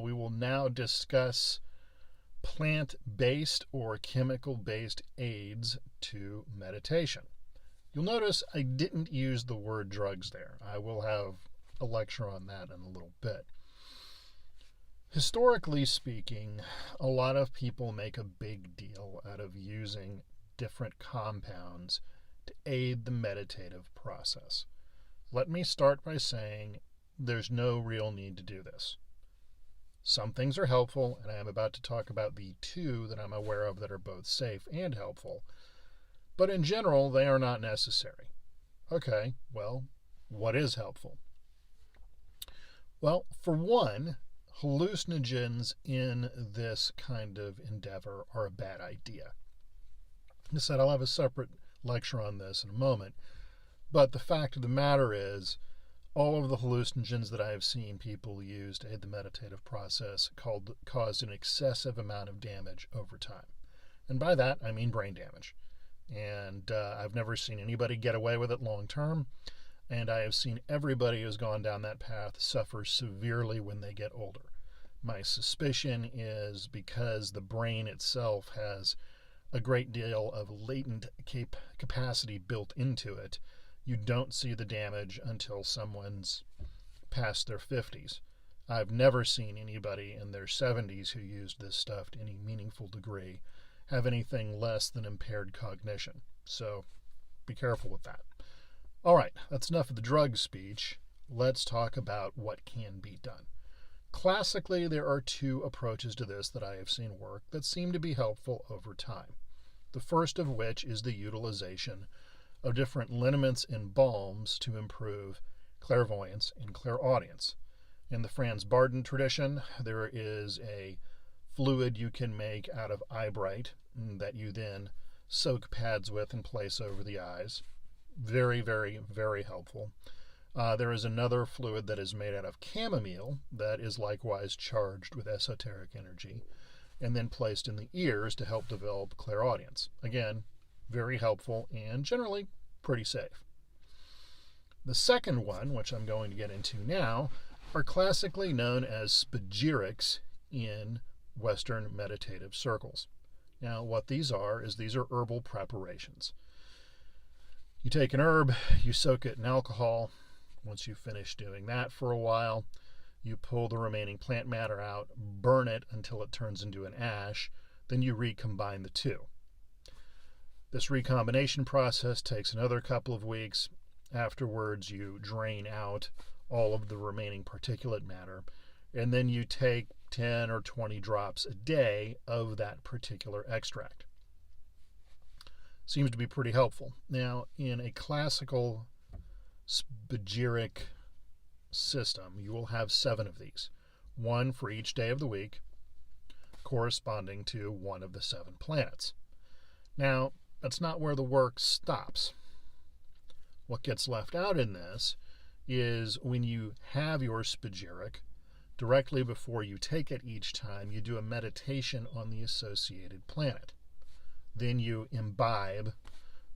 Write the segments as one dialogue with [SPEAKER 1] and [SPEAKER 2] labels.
[SPEAKER 1] We will now discuss plant-based or chemical-based aids to meditation. You'll notice I didn't use the word drugs there. I will have a lecture on that in a little bit. Historically speaking, a lot of people make a big deal out of using different compounds to aid the meditative process. Let me start by saying there's no real need to do this. Some things are helpful, and I am about to talk about the two that I'm aware of that are both safe and helpful, but in general, they are not necessary. Okay, well, what is helpful? Well, for one, hallucinogens in this kind of endeavor are a bad idea. Like I said, I'll have a separate lecture on this in a moment, but the fact of the matter is, all of the hallucinogens that I have seen people use to aid the meditative process caused an excessive amount of damage over time. And by that, I mean brain damage. And I've never seen anybody get away with it long term. And I have seen everybody who's gone down that path suffer severely when they get older. My suspicion is because the brain itself has a great deal of latent capacity built into it. You don't see the damage until someone's past their 50s. I've never seen anybody in their 70s who used this stuff to any meaningful degree have anything less than impaired cognition. So be careful with that. All right, that's enough of the drug speech. Let's talk about what can be done. Classically, there are two approaches to this that I have seen work that seem to be helpful over time. The first of which is the utilization of different liniments and balms to improve clairvoyance and clairaudience. In the Franz Barden tradition, there is a fluid you can make out of eyebright that you then soak pads with and place over the eyes. Very, very, very helpful. There is another fluid that is made out of chamomile that is likewise charged with esoteric energy and then placed in the ears to help develop clairaudience. Again, very helpful and generally pretty safe. The second one, which I'm going to get into now, are classically known as spagyrics in Western meditative circles. Now, what these are is these are herbal preparations. You take an herb, you soak it in alcohol. Once you finish doing that for a while, you pull the remaining plant matter out, burn it until it turns into an ash, then you recombine the two. This recombination process takes another couple of weeks. Afterwards, you drain out all of the remaining particulate matter, and then you take 10 or 20 drops a day of that particular extract. Seems to be pretty helpful. Now, in a classical spagyric system, you will have 7 of these, one for each day of the week, corresponding to one of the 7 planets. Now, that's not where the work stops. What gets left out in this is when you have your spagyric, directly before you take it each time, you do a meditation on the associated planet. Then you imbibe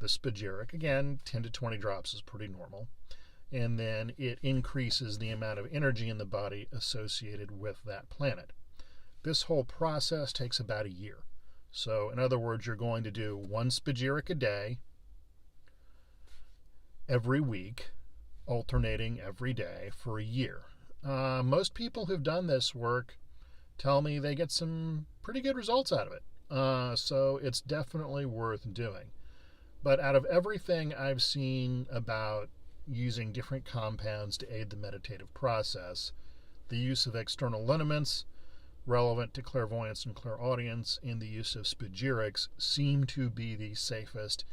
[SPEAKER 1] the spagyric. Again, 10 to 20 drops is pretty normal. And then it increases the amount of energy in the body associated with that planet. This whole process takes about a year. So, in other words, you're going to do 1 spagyric a day, every week, alternating every day for a year. Most people who've done this work tell me they get some pretty good results out of it. So it's definitely worth doing. But out of everything I've seen about using different compounds to aid the meditative process, the use of external liniments relevant to clairvoyance and clairaudience and the use of spagyrics seem to be the safest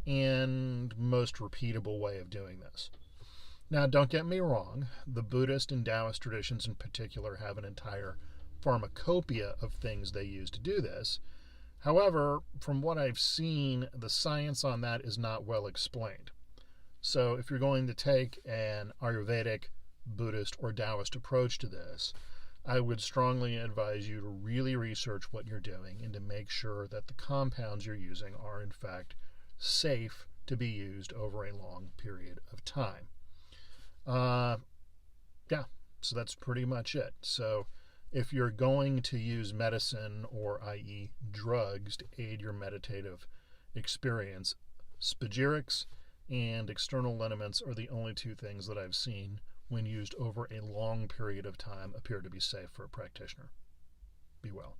[SPEAKER 1] and most repeatable way of doing this. Now, don't get me wrong, the Buddhist and Taoist traditions in particular have an entire pharmacopoeia of things they use to do this. However, from what I've seen, the science on that is not well explained. So if you're going to take an Ayurvedic, Buddhist, or Taoist approach to this, I would strongly advise you to really research what you're doing and to make sure that the compounds you're using are in fact safe to be used over a long period of time. So that's pretty much it. So If you're going to use medicine, or i.e. drugs, to aid your meditative experience, spagyrics and external liniments are the only two things that I've seen, when used over a long period of time, appear to be safe for a practitioner. Be well.